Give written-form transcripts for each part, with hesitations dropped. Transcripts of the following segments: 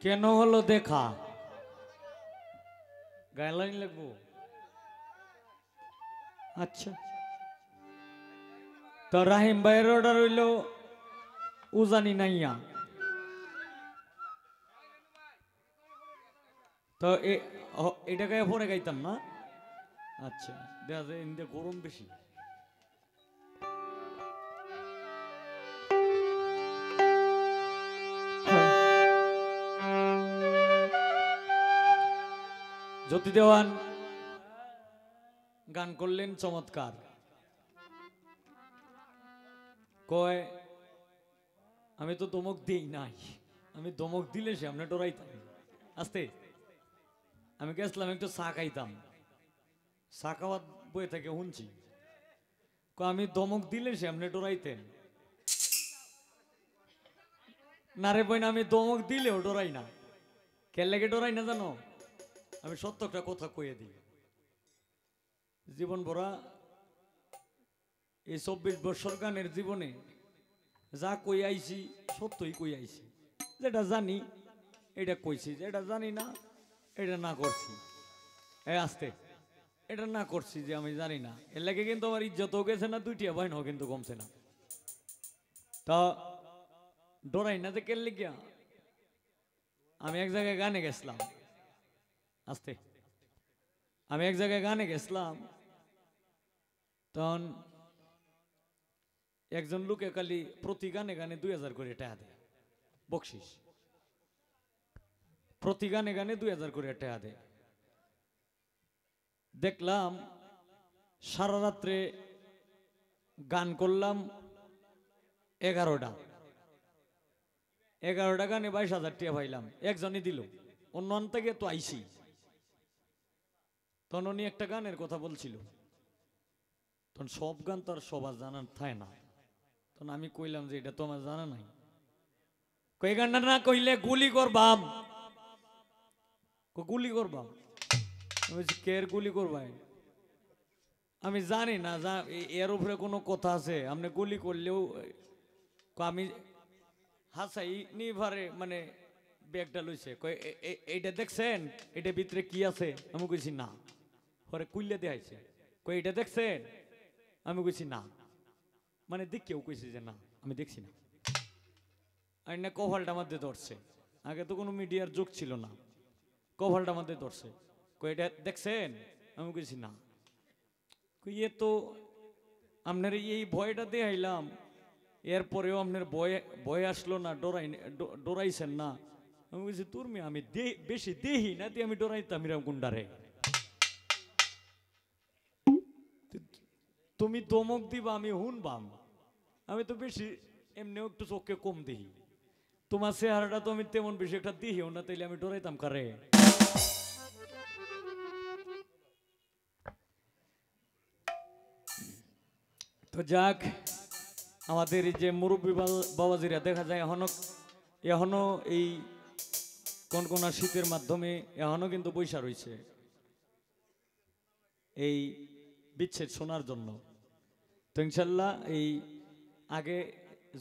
কেন হলো দেখা গাইলাইন লাগবো। আচ্ছা তো রাহিম ভাইয়ের অর্ডার হইল উজানি নাইয়া। তো এটা গায়ে পরে গাইতাম না। আচ্ছা দেখা যায় ইন্দে গরম বেশি। জ্যোতি দেওয়ান গান করলেন চমৎকার। কয় আমি তো দমক দিই নাই, আমি দমক দিলে সে আপনি ডরাইতাম। আস্তে আমি গেছিলাম একটু চা খাইতাম, চা খাওয়ার বয়ে থেকে শুনছি আমি দমক দিলে সে আপনি ডরাইতেন না রে বই না। আমি দমক দিলেও ডরাই না। কে লেগে ডরাই না জানো? আমি সত্য একটা কথা কইয়ে দিই। জীবন ভরা এই 24 বছর গানের জীবনে যা কই আইছি সত্যই কই আইছি। যেটা জানি এটা কইছি, যেটা জানি না এটা না করছি। আস্তে এটা না করছি যে আমি জানি না। এর লাগে কিন্তু আমার ইজ্জতও গেছে না, দুইটিয়া বাইনও কিন্তু কমছে না। তা ডরাই না যে কে লেগিয়া। আমি এক জায়গায় গানে গেছিলাম, আস্তে আমি এক জায়গায় গানে গেছিলাম, তখন একজন লোকে খালি প্রতি গানে গানে 2000 করে টাকা দেয় বকশিস। প্রতি গানে গানে 2000 করে টাকা দেয়। দেখলাম সারা রাত্রে গান করলাম 11টা গানে 22,000 টাকা পাইলাম। একজনই দিল, অন্য থেকে তো আইসি। তখন উনি একটা গানের কথা বলছিল, তখন সব গান তো আর সবার জানার থাকে না। তখন আমি কইলাম যে এটা তো আমার জানা নাই। কই গানটা না কইলে গুলি করবাম। গুলি করবাম? কের গুলি করবাই? আমি জানি না এর উপরে কোনো কথা আছে। আপনি গুলি করলেও আমি হাসাই নিভারে মানে ব্যাগটা লইছে। কই এইটা দেখছেন এটা ভিতরে কি আছে? আমি কইছি না। পরে কুইলে দেখাইছে, কই এটা দেখছেন? আমি কইছি না। মানে কেউ কইছে যে না আমি দেখছি না। আর না কভালটা মধ্যে ধরছে। আগে তো কোনো মিডিয়ার যুগ ছিল না। কভালটা মধ্যে ধরছে, কই এটা দেখছেন? আমি কইছি না। কই এ তো আপনার এই ভয়টা দেখাইলাম, এরপরেও আপনার ভয় আসলো না, ডরাইছেন না। আমি বলছি তোর মেয়ে আমি বেশি দেহি না দিয়ে আমি ডরাইতাম এরকম গুন্ডারে। তুমি দমক দিবা আমি শুনবাম। আমি তো বেশি এমনিও একটু চোখে কম দেহি। তোমার চেহারাটা তো আমি তেমন বেশি একটা দেহিও না, তাইলে আমি ডরাইতাম কারে? তো যাক, আমাদের এই যে মুরব্বী বাবাজিরা দেখা যায় এখনো এই কনকনা শীতের মাধ্যমে এখনো কিন্তু বৈশা রয়েছে এই বিচ্ছেদ শোনার জন্য। তো ইনশাল্লাহ এই আগে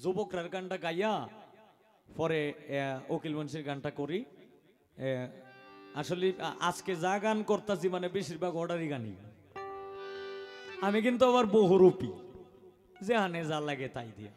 যুবকরার গানটা গাইয়া পরে উকিল মুন্সির গানটা করি। আসলে আজকে যা গান করতেছি মানে বেশিরভাগ অর্ডারই গানই। আমি কিন্তু আবার বহুরূপী, যেখানে যা লাগে তাই দিয়া।